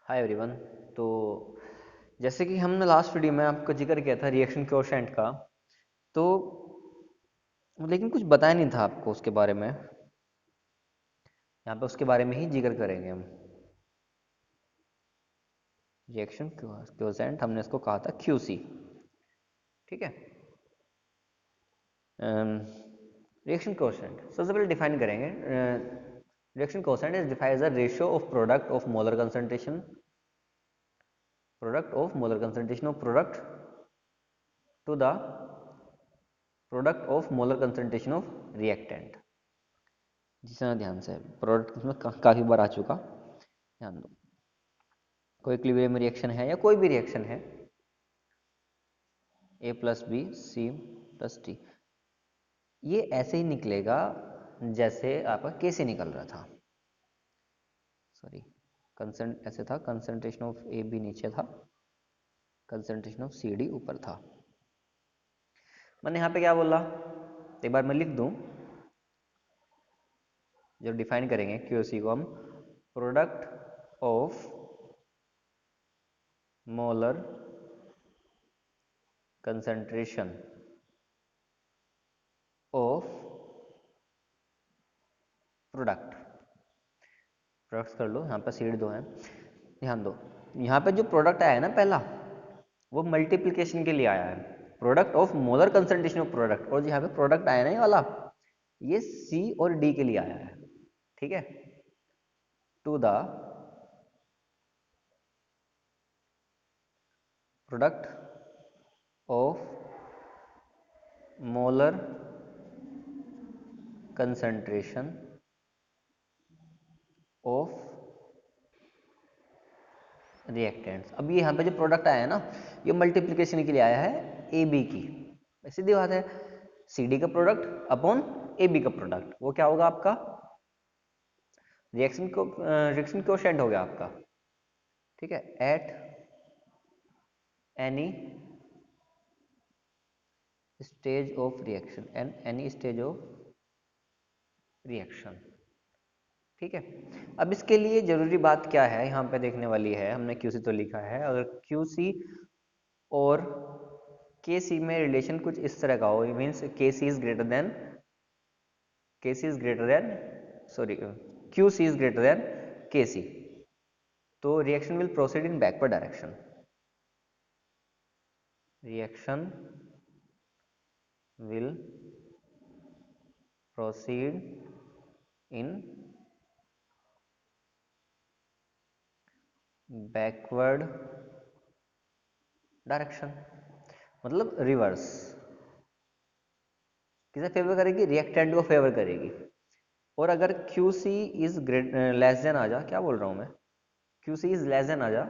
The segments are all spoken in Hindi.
Hi everyone. तो जैसे कि हमने लास्ट वीडियो में आपको जिक्र किया था रिएक्शन कोएफिशिएंट का। तो लेकिन कुछ बताया नहीं था आपको उसके बारे में। यहाँ पे उसके बारे में ही जिक्र करेंगे हम। रिएक्शन कोएफिशिएंट हमने इसको कहा था क्यूसी। ठीक है। रिएक्शन कोएफिशिएंट सबसे पहले डिफाइन करेंगे। Reaction coefficient is defined as a ratio of product of molar concentration of product to the product of molar concentration of reactant. जिसना ध्यान से प्रोडक्ट इसमें काफ़ी बार आ चुका, ध्यान दो। कोई इक्विलिब्रियम रिएक्शन है या कोई भी रिएक्शन है, A plus B C plus T, ये ऐसे ही निकलेगा जैसे आपका कैसे निकल रहा था। सॉरी, कंसेंट ऐसे था, कंसंट्रेशन ऑफ ए बी नीचे था, कंसंट्रेशन ऑफ सी डी ऊपर था। मैंने यहाँ पे क्या बोला, एक बार मैं लिख दूं। जो डिफाइन करेंगे क्यूसी को हम, product of molar concentration of products कर लो। यहाँ पर सीड दो है, ध्यान दो। यहाँ पे जो प्रोडक्ट आया है ना पहला, वो मल्टीप्लिकेशन के लिए आया है, product of molar concentration of product. और यहाँ पे प्रोडक्ट आया ना ये वाला, ये सी और डी के लिए आया है। ठीक है। To the product of molar concentration of reactants. अब ये यहाँ पे जो प्रोडक्ट आया है ना, ये मल्टीप्लिकेशन के लिए आया है ए बी की। सीधी बात है, सी डी का प्रोडक्ट अपॉन ए बी का प्रोडक्ट, वो क्या होगा आपका, रिएक्शन कोएफिशिएंट हो गया आपका। ठीक है। At any stage of reaction, and any stage of reaction. ठीक है। अब इसके लिए जरूरी बात क्या है यहाँ पे देखने वाली है, हमने क्यूसी तो लिखा है, अगर क्यूसी और केसी में रिलेशन कुछ इस तरह का हो, means KC is greater than sorry, QC is greater than KC, तो reaction will proceed in backward direction. Reaction will proceed in backward direction, मतलब रिवर्स। किसे फेवर करेगी, रिएक्टेंट को फेवर करेगी। और अगर QC इज लेस देन आ जा, क्या बोल रहा हूं मैं, QC इज लेस देन आ जा,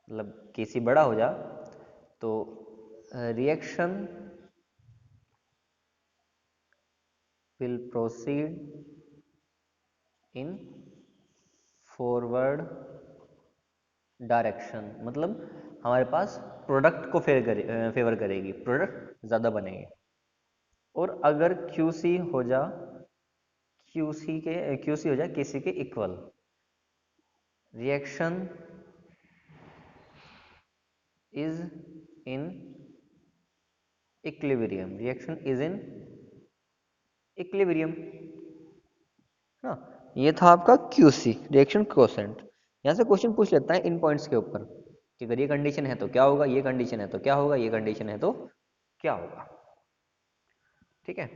मतलब KC बड़ा हो जा, तो reaction will proceed in forward direction, मतलब हमारे पास प्रोडक्ट को फेवर करेगी, प्रोडक्ट ज़्यादा बनेंगे। और अगर QC हो जाए KC के equal, reaction is in equilibrium, reaction is in equilibrium. हाँ, ये था आपका QC रिएक्शन कोएफिशिएंट। यहाँ से क्वेश्चन पूछ लेता है इन पॉइंट्स के ऊपर कि अगर ये कंडीशन है तो क्या होगा, ये कंडीशन है तो क्या होगा, ये कंडीशन है तो क्या होगा। ठीक है।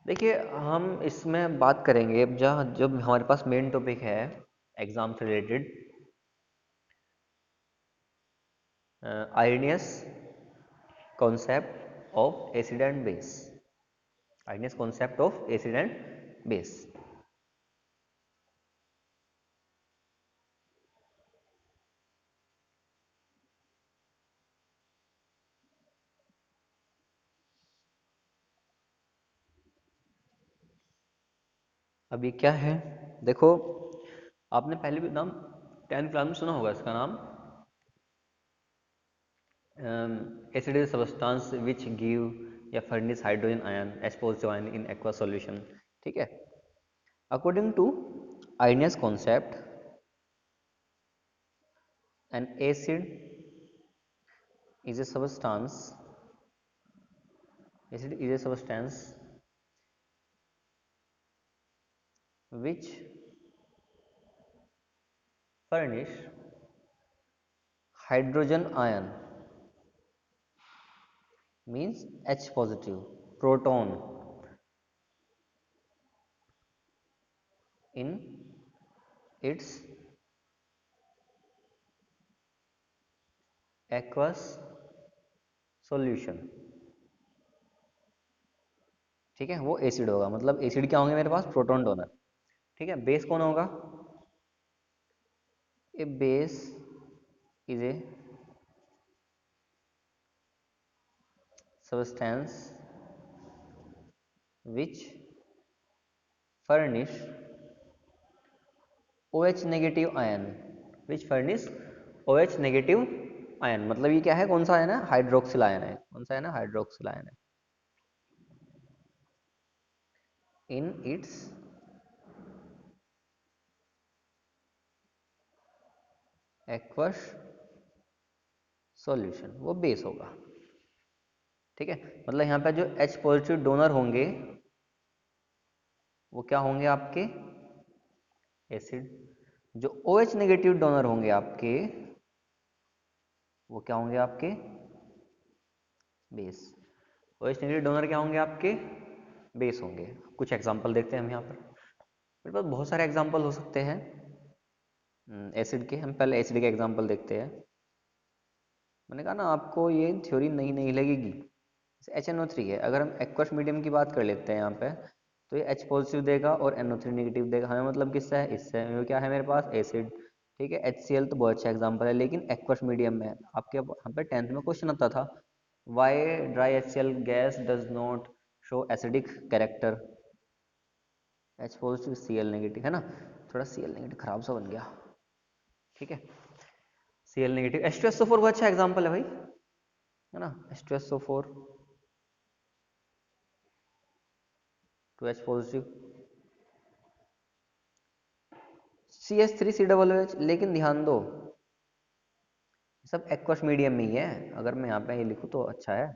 देखिए, हम इसमें बात करेंगे अब जब हमारे पास मेन टॉपिक है एग्जाम से related, Arrhenius concept of acid and base. Arrhenius concept of acid and base. अब ये क्या है, देखो, आपने पहले भी नाम 10th क्लास में सुना होगा इसका नाम, acid is a substance which give या furnish hydrogen ion as positive ion in aqueous solution। ठीक है। According to Arrhenius concept, An acid is a substance. Acid is a substance which furnish hydrogen ion, means H positive proton in its aqueous solution. ठीक है, वो एसिड होगा, मतलब एसिड क्या होंगे मेरे पास, प्रोटॉन डोनर। ठीक है, बेस कौन होगा, a base is a substance which furnish OH negative ion, which furnish OH negative ion, मतलब ये क्या है, कौन सा आयन है, हाइड्रोक्सिल आयन है, कौन सा आयन है, हाइड्रोक्सिल आयन है, इन इट्स एक्वस सॉल्यूशन, वो बेस होगा। ठीक है, मतलब यहाँ पे जो H पॉजिटिव डोनर होंगे वो क्या होंगे आपके, एसिड। जो OH नेगेटिव डोनर होंगे आपके वो क्या होंगे आपके, बेस। OH नेगेटिव डोनर क्या होंगे आपके, बेस होंगे। कुछ एग्जांपल देखते हैं हम यहाँ पर, मेरे पास बहुत सारे एग्जांपल हो सकते हैं एसिड के। हम पहले एसिड के एग्जांपल देखते हैं। मैंने कहा ना आपको ये थ्योरी नहीं नहीं लगेगी। HNO3 है, अगर हम एक्वस मीडियम की बात कर लेते हैं यहाँ पे, तो ये H पॉजिटिव देगा और NO3 नेगेटिव देगा। हमें मतलब किससे है, इससे। ये क्या है मेरे पास, एसिड। ठीक है, HCl तो बहुत अच्छा एग्जांपल है, लेकिन एक्वस मीडियम में आपके यहाँ पे 10th में क्वेश्चन आता था, why dry HCl gas does not show acidic character. H positive Cl negative है ना, थोड़ा Cl नेगेटिव खराब सा बन गया। ठीक है, Cl नेगेटिव। H2SO4 वो अच्छा एग्जांपल है भाई, है ना, H2SO4 2H पॉजिटिव, CH3COOH। लेकिन ध्यान दो सब एक्वस मीडियम में ही है, अगर मैं यहाँ पे ये लिखूँ तो अच्छा है,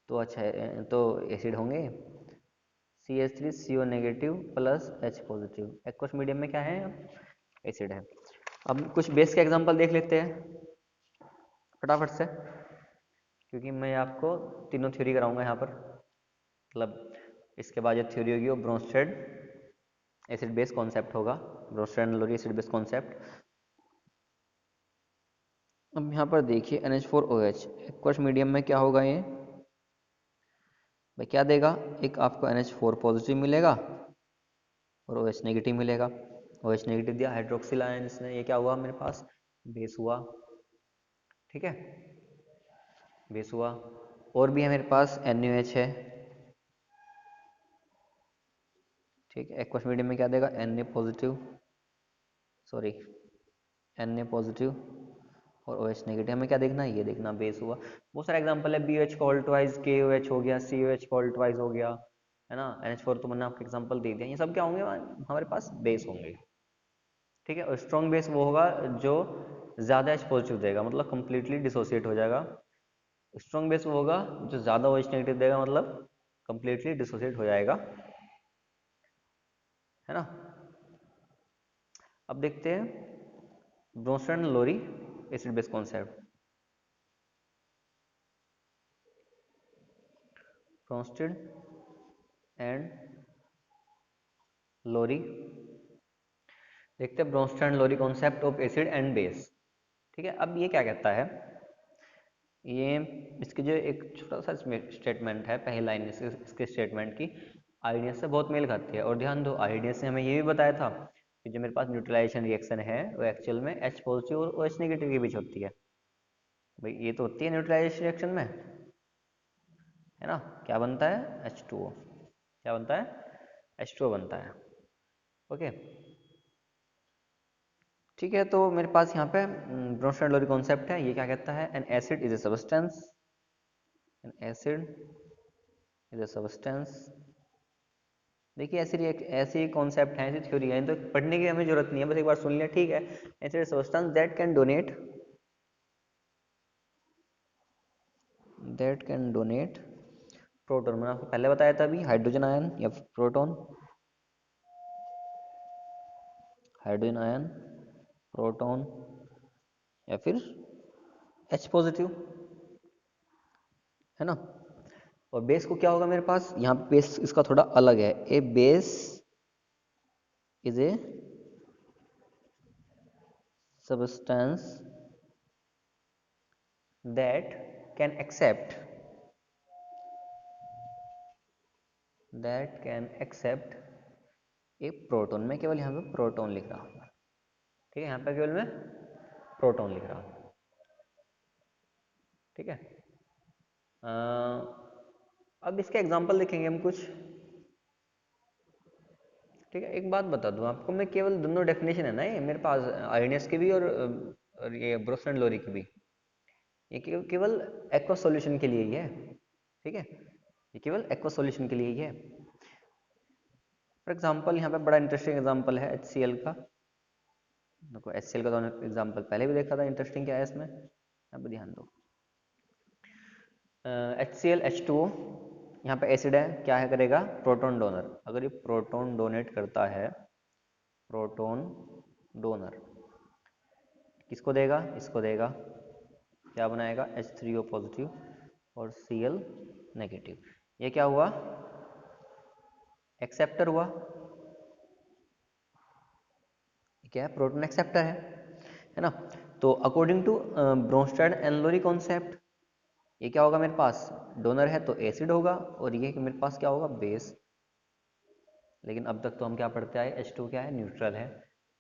तो अच्छा है, तो एसिड होंगे। CH3CO negative plus H positive, aqueous medium में क्या है, एसिड है। अब कुछ बेस के एग्जांपल देख लेते हैं फटाफट से, क्योंकि मैं आपको तीनों थ्योरी कराऊंगा यहाँ पर। मतलब इसके बाद जो थ्योरी होगी वो ब्रोंस्टेड एसिड बेस कॉन्सेप्ट होगा, Bronsted and Lowry acid base concept. अब यहाँ पर देखिए NH4OH एक्वस मीडियम में क्या होगा, ये भाई क्या देगा, एक आपको NH4 पॉजिटिव मिलेगा और OH नेगेटिव मिलेगा। OH नेगेटिव दिया, हाइड्रोक्सिल आयन इसने, ये क्या हुआ मेरे पास, बेस हुआ। ठीक है, बेस हुआ। और भी है मेरे पास NaOH है। ठीक है, एक्वस मीडियम में क्या देगा, Na positive, sorry Na positive और OH नेगेटिव। हमें क्या देखना है, ये देखना, बेस हुआ। बहुत सारे एग्जांपल है, BH कॉल्ड ट्वाइस, KOH हो गया, COH कॉल्ड ट्वाइस हो गया, है ना। NH4 तो मैंने आपको एग्जांपल दे दिया। ये सब क्या होंगे, हमारे पास बेस होंगे। ठीक है, और स्ट्रॉन्ग बेस वो होगा जो ज्यादा H पॉजिटिव देगा, मतलब कंप्लीटली डिसोसिएट हो जाएगा। स्ट्रॉन्ग बेस वो होगा जो ज्यादा OH नेगेटिव देगा, मतलब कंप्लीटली डिसोसिएट हो जाएगा, है ना। अब देखते हैं Bronsted and Lowry acid base concept. Bronsted and Lowry, देखते हैं Bronsted and Lowry concept of acid and base. ठीक है, अब ये क्या कहता है, ये इसकी जो एक छोटा सा स्टेटमेंट है, पहली लाइन इसके स्टेटमेंट की आईडीएस से बहुत मेल खाती है। और ध्यान दो, आईडीएस ने हमें ये भी बताया था कि जो मेरे पास न्यूट्रलाइजेशन रिएक्शन है वो एक्चुअल में H पॉजिटिव और OH नेगेटिव के बीच होती है। भाई ये तो होती है न्यूट्रलाइजेशन रिएक्शन में, है ना। क्या बनता है, H2O। क्या बनता है, H2O बनता है। ओके, ठीक है, तो मेरे पास यहाँ पे ब्रोंस्टेड लोरी कॉन्सेप्ट है। ये क्या कहता है, N acid is a substance, N acid is a substance देखिए ऐसी कॉन्सेप्ट है, ऐसी थ्योरी है, तो पढ़ने की हमें जरूरत नहीं है, बस एक बार सुन लिया ठीक है। ऐसे substance that can donate proton, मैंने आपको पहले बताया था अभी, हाइड्रोजन आयन या प्रोटॉन, हाइड्रोजन आयन, प्रोटॉन, या फिर H पॉजिटिव, है ना। और बेस को क्या होगा मेरे पास, यहाँ पे बेस इसका थोड़ा अलग है। A base is a substance that can accept a proton. मैं केवल यहाँ पे प्रोटॉन लिख रहा हूँ, ठीक है, यहाँ पे केवल मैं प्रोटॉन लिख रहा हूँ, ठीक है। अब इसके एग्जांपल देखेंगे हम कुछ, ठीक है। एक बात बता दूं आपको, मैं केवल दोनों डेफिनेशन है ना ये मेरे पास, आर्हेनियस की भी और ये ब्रोस्ट एंड लोरी की भी, ये केवल एक्वा सॉल्यूशन के लिए ही है, ठीक है, ये केवल एक्वा सॉल्यूशन के लिए ही है। फॉर एग्जांपल यहाँ पे बड़ा इंटरेस्टिंग एग्जांपल है HCl का। देखो HCl का तो एग्जांपल पहले भी देखा था, इंटरेस्टिंग क्या है इसमें, यहाँ पे ध्यान दो। HCl H2O, यहाँ पे एसिड है, क्या है करेगा, प्रोटॉन डोनर। अगर ये प्रोटॉन डोनेट करता है, प्रोटॉन डोनर किसको देगा, इसको देगा, क्या बनाएगा, H3O पॉजिटिव और Cl नेगेटिव। ये क्या हुआ, एक्सेप्टर हुआ, क्या है, प्रोटॉन एक्सेप्टर है ना। तो according to Bronsted and Lowry concept, ये क्या होगा मेरे पास, डोनर है तो एसिड होगा, और ये मेरे पास क्या होगा, बेस। लेकिन अब तक तो हम क्या पढ़ते आए, H2 क्या है, न्यूट्रल है,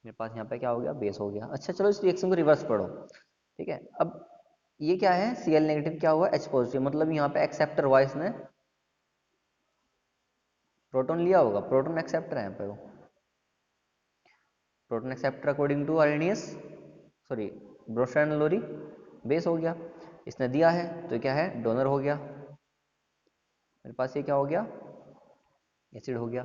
मेरे पास यहाँ पे क्या हो गया, बेस हो गया। अच्छा चलो इस रिएक्शन को रिवर्स पढ़ो, ठीक है। अब ये क्या है, Cl नेगेटिव क्या हुआ, H पॉजिटिव, मतलब यहाँ पे एक्सेप्टर हुआ, इसने प्रोटॉन लिया होगा, प्रोटॉन एक्सेप्टर है यहाँ पे, वो proton acceptor according to Arrhenius, sorry Bronsted and Lowry, base हो गया। इसने दिया है तो क्या है, डोनर हो गया, मेरे पास ये क्या हो गया, एसिड हो गया,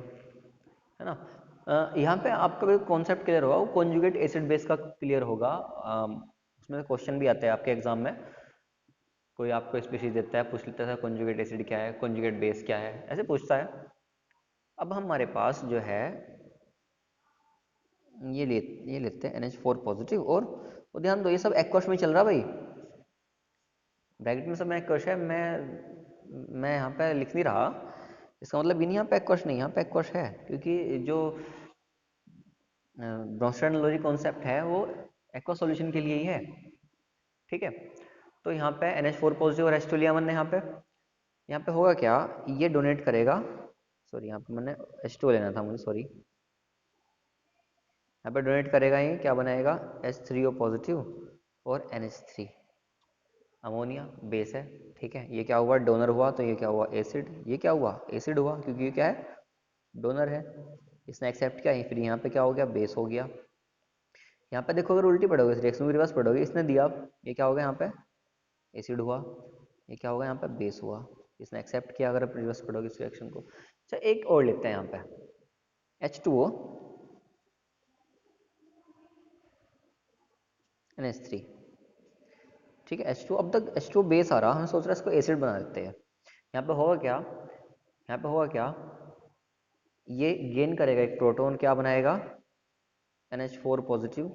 है ना। यहाँ पे आपका जो कॉन्सेप्ट क्लियर होगा वो कॉन्जुगेट एसिड बेस का क्लियर होगा। उसमें क्वेश्चन भी आता है आपके एग्जाम में, कोई आपको स्पीशीज देता है, पूछ लेता है कॉन्जुगेट एसिड क्या है, कॉन्जुगेट बेस क्या है, ऐसे पूछता है। अब हमारे पास जो है ये लेते हैं NH4 पॉजिटिव, और ध्यान दो ये सब एक्वस में चल रहा भाई, ब्रैकेट में सब एक्वस है, मैं यहाँ पे लिख नहीं रहा, इसका मतलब ये नहीं यहाँ पे एक्वस नहीं, यहाँ पे एक्वस है, क्योंकि जो ब्रोंस्टेड एंड लोरी कॉन्सेप्ट है वो एक्वा सॉल्यूशन के लिए ही है, ठीक है। तो यहाँ पे NH4 पॉजिटिव और H2 लिया मैंने, यहाँ पे होगा क्या, ये डोनेट करेगा, सॉरी यहाँ पे मैंने H2 लेना था मुझे, सॉरी, यहाँ पे डोनेट करेगा, ये क्या बनाएगा, H3O पॉजिटिव और NH3, अमोनिया बेस है, ठीक है। ये क्या हुआ, डोनर हुआ, तो ये क्या हुआ, एसिड, ये क्या हुआ, एसिड हुआ, क्योंकि ये क्या है, डोनर है, इसने एक्सेप्ट किया, फिर यहाँ पे क्या हो गया, बेस हो गया। यहाँ पे देखो अगर उल्टी पढ़ोगे, इस रिएक्शन को रिवर्स पढ़ोगे, इसने दिया, ये क्या होगा, यहाँ पे एसिड हुआ, ये क्या होगा, यहाँ पे बेस हुआ, इसने एक्सेप्ट किया, अगर रिवर्स पढ़ोगे इस रिएक्शन को। अच्छा एक और लेते हैं यहाँ पे H2O NH3, ठीक है। H2 अब तक H2O बेस आ रहा, हम सोच रहे हैं इसको एसिड बना देते हैं। यहाँ पे होगा क्या, यहाँ पे होगा क्या, ये गेन करेगा एक प्रोटॉन, क्या बनाएगा, NH4 पॉजिटिव,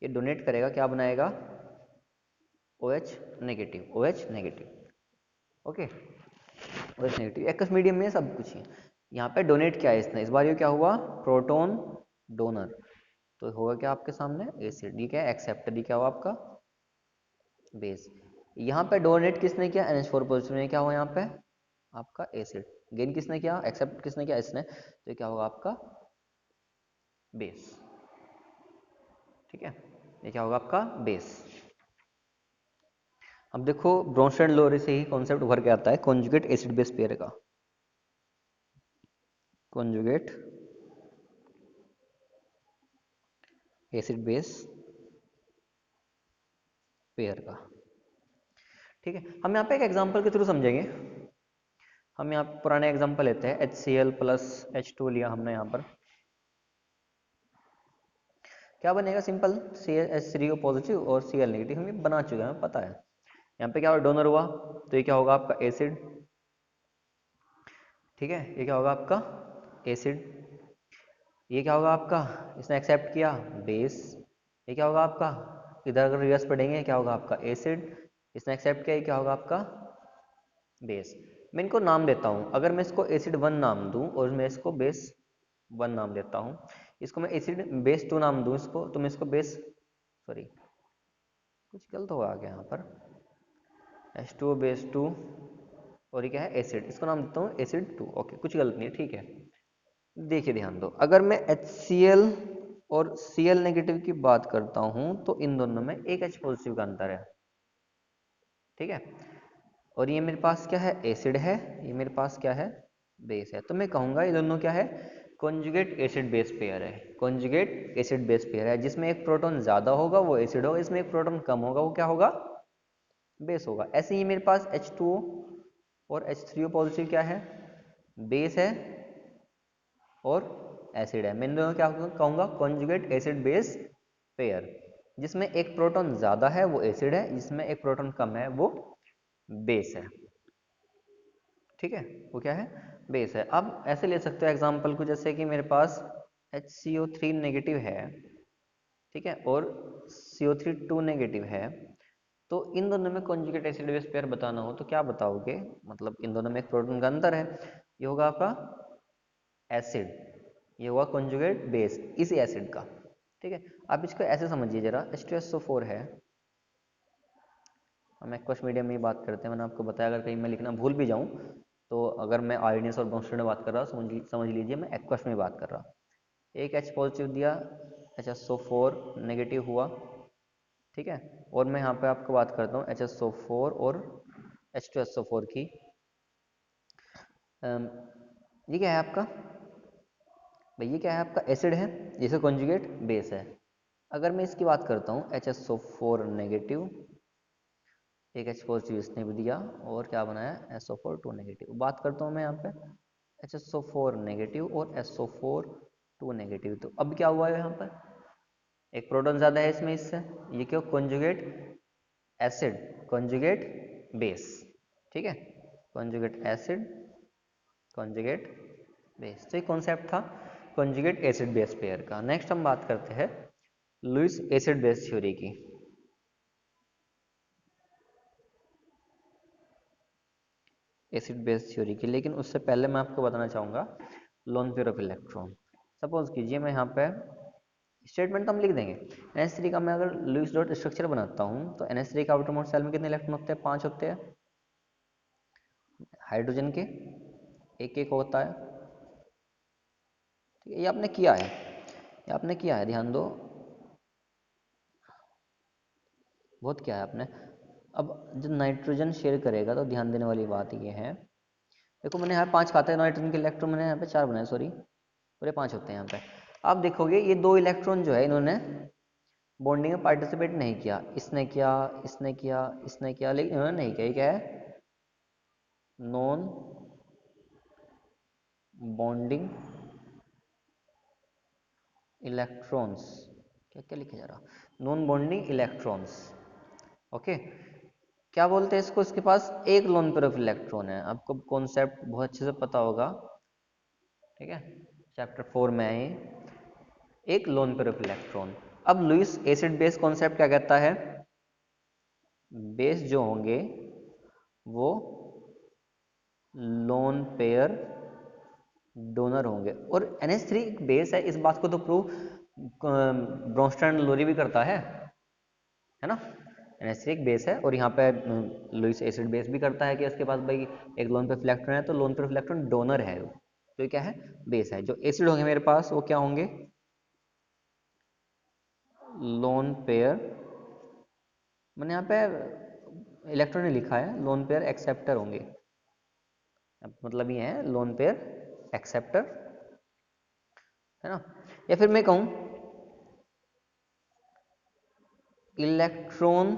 ये डोनेट करेगा, क्या बनाएगा, OH negative, OH negative, okay, OH negative, aqueous medium में सब कुछ है। यहाँ पे डोनेट क्या है इसने, इस बार ये क्या हुआ, प्रोटॉन डोनर, तो होगा क्या आपके सामने, एसिड, ये क्या है, एक्सेप्टर, ये क्या हुआ आपका, बेस। यहाँ पे डोनेट किसने किया, NH4 पॉजिटिव ने, क्या हुआ यहाँ पे आपका एसिड, गेन किसने किया, एक्सेप्ट किसने किया, इसने, तो ये क्या होगा आपका बेस, ठीक है, ये क्या होगा आपका बेस। अब देखो ब्रोंस्टेड एंड लोरी से ही कॉन्सेप्ट उभर के आता है कॉन्जुगेट एसिड बेस पेयर का, कॉन्जुगेट एसिड बेस पेयर का, ठीक है। हम यहाँ पे एक एग्जांपल के थ्रू समझेंगे। हम यहाँ पुराने एग्जांपल लेते हैं, HCl प्लस H2 लिया हमने यहाँ पर, क्या बनेगा? सिंपल CH3O पॉजिटिव और Cl नेगेटिव, हमें बना चुके हैं, हमें पता है। यहाँ पे क्या हुआ? डोनर हुआ, तो ये क्या होगा? आपका एसिड। ठीक है, ये क्या होगा? आपका एसिड। ये क्या होगा आपका? इसने एक्सेप्ट किया, बेस। ये क्या होगा आपका? इधर अगर रिवर्स पढ़ेंगे क्या होगा आपका? एसिड। इसने एक्सेप्ट किया, ये क्या होगा आपका? बेस। मैं इनको नाम देता हूँ, अगर मैं इसको एसिड 1 नाम दूँ और मैं इसको बेस 1 नाम देता हूँ, इसको मैं एसिड बेस 2 नाम दूँ इसको, तो मैं इसको बेस, सॉरी कुछ गलत होगा क्या यहाँ पर, H2O बेस 2, और ये क्या है? एसिड। इसको नाम देता हूँ एसिड 2। ओके, कुछ गलत नहीं है, ठीक है। देखिए ध्यान दो, अगर मैं HCl और Cl नेगेटिव की बात करता हूँ तो इन दोनों में एक H पॉजिटिव का अंतर है। ठीक है, और ये मेरे पास क्या है? एसिड है। ये मेरे पास क्या है? बेस है। तो मैं कहूँगा ये दोनों क्या है? कॉन्जुगेट एसिड बेस पेयर है। कॉन्जुगेट एसिड बेस पेयर है, जिसमें एक प्रोटॉन ज़्यादा होगा वो एसिड होगा, इसमें एक प्रोटॉन कम होगा वो क्या होगा? बेस होगा। ऐसे ही मेरे पास H2O और H3O पॉजिटिव क्या है? बेस है और एसिड है। मैं इन दोनों क्या कहूँगा? कॉन्जुगेट एसिड बेस पेयर, जिसमें एक प्रोटॉन ज़्यादा है वो एसिड है, जिसमें एक प्रोटॉन कम है वो बेस है। ठीक है, वो क्या है? बेस है। अब ऐसे ले सकते हो एग्जांपल को, जैसे कि मेरे पास HCO3 नेगेटिव है, ठीक है, और CO3 2 नेगेटिव है, तो इन दोनों में कॉन्जुगेट एसिड बेस पेयर बताना हो तो क्या बताओगे? मतलब इन दोनों में एक प्रोटॉन का अंतर है, ये होगा आपका एसिड, ये हुआ कॉन्जुगेट बेस इसी एसिड का। ठीक है, आप इसको ऐसे समझिए जरा, H2SO4 है, हम एक्वस मीडियम में ही बात करते हैं, मैंने आपको बताया, अगर कहीं मैं लिखना भूल भी जाऊँ तो अगर मैं आयोडीनस और ब्रोंस्टेड में बात कर रहा हूँ, समझ लीजिए मैं एक्वस में बात कर रहा हूँ। एक H पॉजिटिव दिया, HSO4 नेगेटिव हुआ। ठीक है, और मैं यहाँ पे आपको बात करता हूँ HSO4 और H2SO4 की। ये क्या है आपका भाई? ये क्या है आपका? एसिड है, जिसे कॉन्जुगेट बेस है। अगर मैं इसकी बात करता हूँ HSO4 नेगेटिव, एक H पॉजिटिव इसने भी दिया, और क्या बनाया? SO4 2 negative. बात करता हूँ मैं यहाँ पे HSO4 नेगेटिव और SO4 2 नेगेटिव, तो अब क्या हुआ है यहाँ पर? एक प्रोटॉन ज़्यादा है इसमें इससे, ये क्यों? Conjugate acid, conjugate base. ठीक है, कॉन्जुगेट एसिड, कॉन्जुगेट बेस। तो ये कॉन्सेप्ट था कॉन्जुगेट एसिड बेस पेयर का। नेक्स्ट हम बात करते हैं लुईस एसिड बेस थ्योरी की। एसिड बेस थ्योरी की, लेकिन उससे पहले मैं आपको बताना चाहूँगा lone pair of electron. Suppose कीजिए मैं यहाँ पे स्टेटमेंट तो हम लिख देंगे, NH3 का मैं अगर लुईस डॉट स्ट्रक्चर बनाता हूँ तो NH3 का आउटर मोस्ट शेल में कितने इलेक्ट्रॉन होते हैं? 5 होते हैं। हाइड्रोजन के एक एक होता है। ठीक है, ये आपने किया है, ये आपने किया है, ध्यान दो, बहुत किया है आपने। अब जब नाइट्रोजन शेयर करेगा तो ध्यान देने वाली बात ये है, देखो मैंने यहाँ 5 खाते हैं नाइट्रोजन के इलेक्ट्रॉन, मैंने यहाँ पे 4 बनाए, सॉरी पूरे 5 होते हैं यहाँ पे। आप देखोगे ये 2 इलेक्ट्रॉन जो है इन्होंने बॉन्डिंग में पार्टिसिपेट नहीं किया, इसने किया, इसने किया, इसने किया, लेकिन इन्होंने नहीं किया। ये क्या है? Non bonding electrons. क्या क्या लिखा जा रहा? Non bonding electrons. ओके, क्या बोलते हैं इसको? इसके पास एक लोन पेयर ऑफ इलेक्ट्रॉन है। आपको कॉन्सेप्ट बहुत अच्छे से पता होगा, ठीक है, चैप्टर 4 में है ये, एक लोन पेयर ऑफ इलेक्ट्रॉन। अब लुईस एसिड बेस कॉन्सेप्ट क्या कहता है? बेस जो होंगे वो लोन पेयर डोनर होंगे, और NH3 एक बेस है, इस बात को तो प्रूव ब्रोंस्टेड लोरी भी करता है ना। NH3 एक बेस है, और यहाँ पे लुईस एसिड बेस भी करता है कि इसके पास भाई एक लोन पेयर इलेक्ट्रॉन है, तो लोन पेयर इलेक्ट्रॉन डोनर है, तो ये क्या है? बेस है। जो एसिड होंगे मेरे पास वो क्या होंगे? लोन पेयर, मैंने यहाँ पे इलेक्ट्रॉन लिखा है, लोन पेयर एक्सेप्टर होंगे। मतलब ये है लोन पेयर एक्सेप्टर, है ना। या फिर मैं कहूँ इलेक्ट्रॉन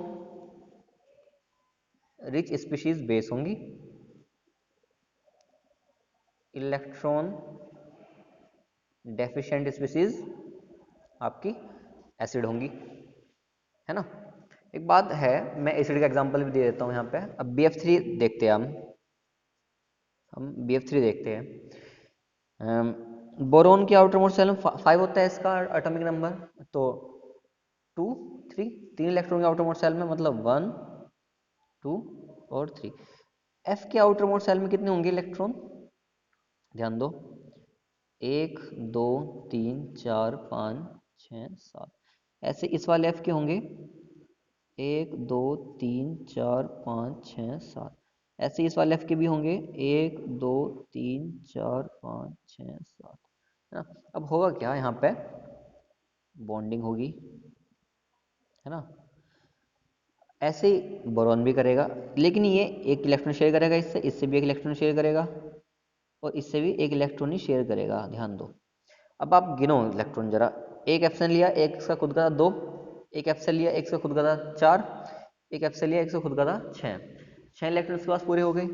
रिच स्पीशीज बेस होंगी, इलेक्ट्रॉन डेफिशिएंट स्पीशीज आपकी एसिड होंगी, है ना। एक बात है, मैं एसिड का एग्जांपल भी दे देता हूँ यहाँ पे। अब BF3 देखते हैं हम BF3 देखते हैं। बोरोन की आउटर मोस्ट शेल में 5 होता है इसका एटॉमिक नंबर, तो 2 3 3 इलेक्ट्रॉन के आउटर मोस्ट शेल में, मतलब 1 2 और 3। F के आउटर मोस्ट शेल में कितने होंगे इलेक्ट्रॉन, ध्यान दो, 1 2 3 4 5 6 7। ऐसे इस वाले F के होंगे 1 2 3 4 5 6 7। ऐसे इस वाले F के भी होंगे 1 2 3 4 5 6 7, है ना। अब होगा क्या, यहाँ पे बॉन्डिंग होगी, है ना। ऐसे ही बोरॉन भी करेगा, लेकिन ये एक इलेक्ट्रॉन शेयर करेगा इससे, इससे भी एक इलेक्ट्रॉन शेयर करेगा, और इससे भी एक इलेक्ट्रॉन ही शेयर करेगा, ध्यान दो। अब आप गिनो इलेक्ट्रॉन जरा, एक एप्सन लिया, एक इसका खुद का था 2, एक एप्सन लिया, एक इसका खुद का था 4, एक एप्सन लिया, एक इसका खुद का था 6। 6 इलेक्ट्रॉन इसके पास पूरे हो गए।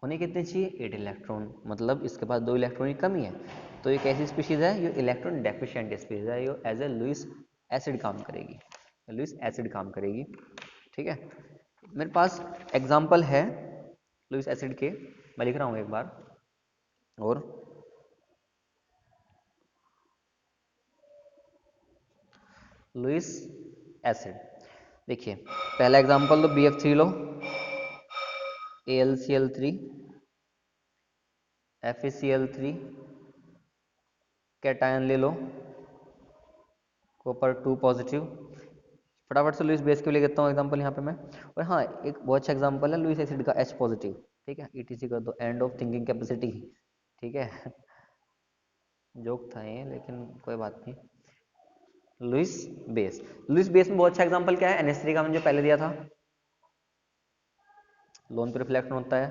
होने कितने चाहिए, 8 इलेक्ट्रॉन, मतलब इसके पास 2 इलेक्ट्रॉन की कमी है। तो ये कैसी स्पीशीज है, ये इलेक्ट्रॉन डेफिशिएंट स्पीशीज है, ये एज ए लुईस एसिड काम करेगी, लुईस एसिड काम करेगी, ठीक है। मेरे पास एग्जाम्पल है लुईस एसिड के, मैं लिख रहा हूँ एक बार और। लुईस एसिड, देखिए पहला एग्जाम्पल तो BF3 लो, AlCl3, FeCl3, कैटायन ले लो, कॉपर 2 पॉजिटिव। फटाफट से लुईस बेस के लिए लेता हूँ एग्जांपल यहाँ पे मैं। और हाँ, एक बहुत अच्छा एग्जांपल है लुईस एसिड का H पॉजिटिव, ठीक है। ETC कर दो, एंड ऑफ थिंकिंग कैपेसिटी, ठीक है। जोक था ये, लेकिन कोई बात नहीं। लुईस बेस, लुईस बेस में बहुत अच्छा एग्जांपल क्या है, NH3 का मैंने जो पहले दिया था, लोन पे रिफ्लेक्शन होता है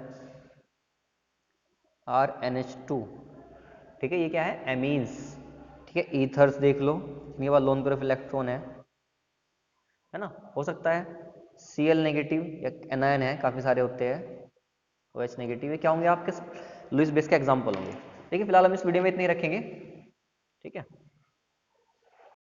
RNH2, ठीक है। ये क्या है, एमीन्स, ठीक है। ईथर्स देख लो, इनके बाद लोन पे इलेक्ट्रॉन है ना। हो सकता है Cl नेगेटिव या एनायन है, काफ़ी सारे होते हैं, OH नेगेटिव, ये क्या होंगे आपके लुईस बेस के एग्जाम्पल होंगे। लेकिन फिलहाल हम इस वीडियो में इतने ही रखेंगे, ठीक है।